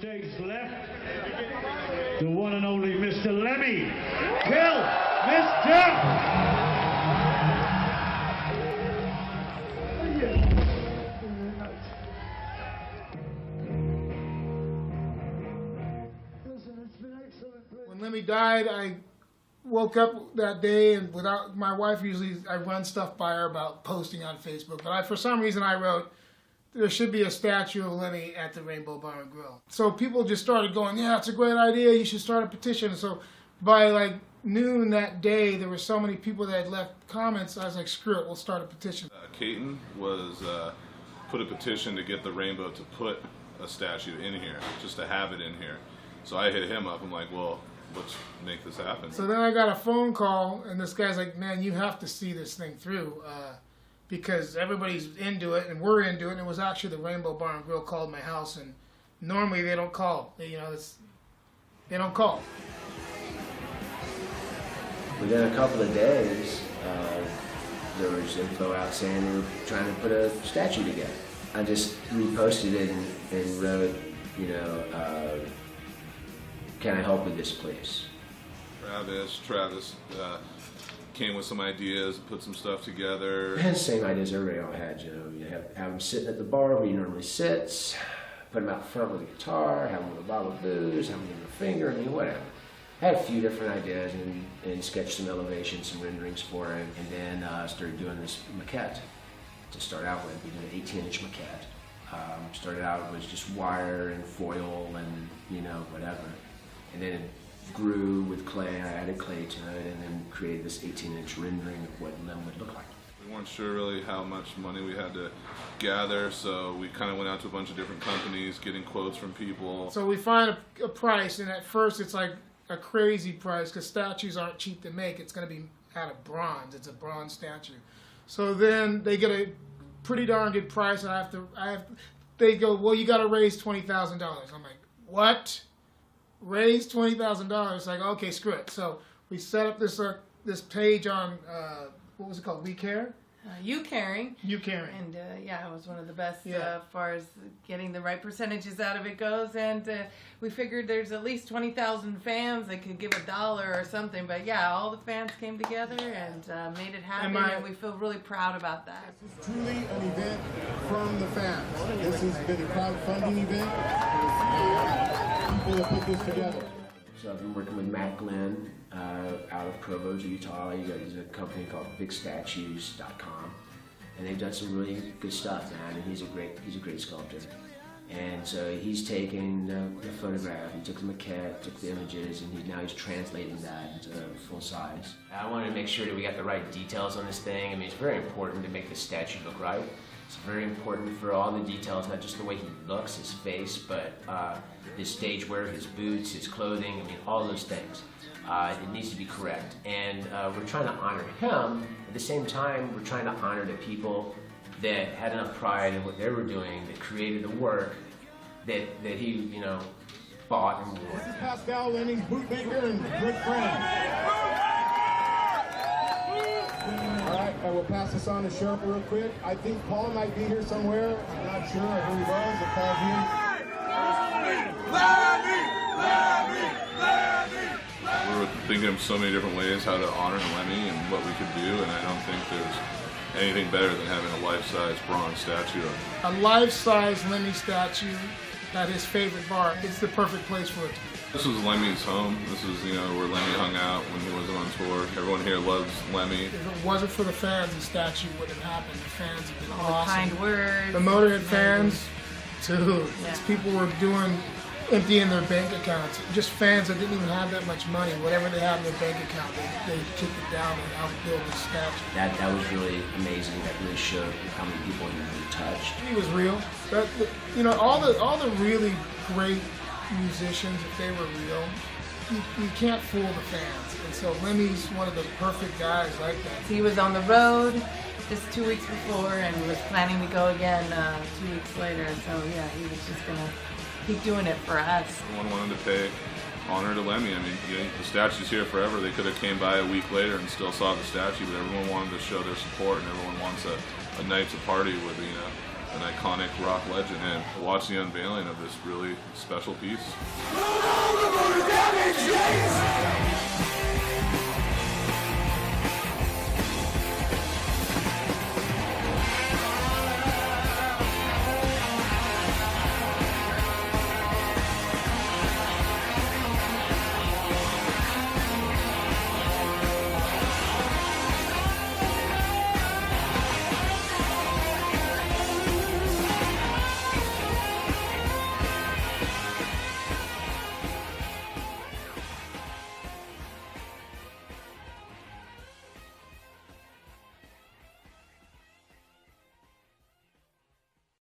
stage left, the one and only Mr. Lemmy Kilmister. When Lemmy died, I woke up that day, and without my wife, usually I run stuff by her about posting on Facebook, but for some reason I wrote, there should be a statue of Lemmy at the Rainbow Bar and Grill. So people just started going, yeah, it's a great idea, you should start a petition. And so by like noon that day, there were so many people that had left comments, I was like, screw it, we'll start a petition. Caton was put a petition to get the Rainbow to put a statue in here, just to have it in here. So I hit him up, I'm like, well, let's make this happen. So then I got a phone call, and this guy's like, man, you have to see this thing through, because everybody's into it, and we're into it, and it was actually the Rainbow Bar and Grill called my house, and normally they don't call. They don't call. Within a couple of days, there was info out saying they were trying to put a statue together. I just reposted it and wrote, can I help with this, please? Travis came with some ideas, put some stuff together. I had the same ideas everybody all had, You have them sitting at the bar where he normally sits, put him out front with a guitar, have him with a bottle of booze, have him give him a finger, whatever. I had a few different ideas and sketched some elevations, some renderings for him, and then started doing this maquette to start out with. We did an 18-inch maquette. Started out with just wire and foil and, whatever. And then it grew with clay. I added clay to it and then created this 18-inch rendering of what Lem would look like. We weren't sure really how much money we had to gather, so we kind of went out to a bunch of different companies, getting quotes from people. So we find a price, and at first it's like a crazy price because statues aren't cheap to make. It's going to be out of bronze. It's a bronze statue. So then they get a pretty darn good price, and they go, well, you got to raise $20,000. I'm like, what? Raise $20,000? Like, okay, screw it. So we set up this page on what was it called? We Care. You Caring. You Caring. And yeah, it was one of the best as far as getting the right percentages out of it goes. And we figured there's at least 20,000 fans that could give $1 or something. But yeah, all the fans came together and made it happen, and we feel really proud about that. This is truly an event from the fans. This has been a crowdfunding event. People have put this together. So I've been working with Matt Glenn out of Provo, Utah. He's a company called BigStatues.com, and they've done some really good stuff, man. And he's a great sculptor. And so he's taken the photograph, he took the maquette, took the images, and now he's translating that into full size. I wanted to make sure that we got the right details on this thing. I mean, it's very important to make the statue look right. It's very important for all the details, not just the way he looks, his face, but his stage wear, his boots, his clothing, I mean, all those things. It needs to be correct. And we're trying to honor him. At the same time, we're trying to honor the people that had enough pride in what they were doing, that created the work that he, bought and wore. This is Pascal, Lemmy's bootmaker and good friend. All right, I will pass this on to Sharp real quick. I think Paul might be here somewhere. I'm not sure who he was. If Paul's here. We were thinking of so many different ways how to honor Lemmy and what we could do, and I don't think there's anything better than having a life-size bronze statue of him. A life-size Lemmy statue at his favorite bar. It's the perfect place for it to be. This was Lemmy's home. This is, where Lemmy hung out when he wasn't on tour. Everyone here loves Lemmy. If it wasn't for the fans, the statue wouldn't have happened. The fans have been all awesome. Kind words. The Motorhead fans, too. Yeah. People were emptying their bank accounts. Just fans that didn't even have that much money. Whatever they had in their bank account, they kicked it down and helped build the statue. That was really amazing. That really showed how many people he really touched. He was real. All the really great musicians, if they were real, you can't fool the fans. And so Lemmy's one of the perfect guys like that. He was on the road just 2 weeks before and was planning to go again 2 weeks later. So yeah, he was just gonna keep doing it for us. Everyone wanted to pay honor to Lemmy. I mean, the statue's here forever. They could have came by a week later and still saw the statue, but everyone wanted to show their support, and everyone wants a night to party with, an iconic rock legend, and watch the unveiling of this really special piece.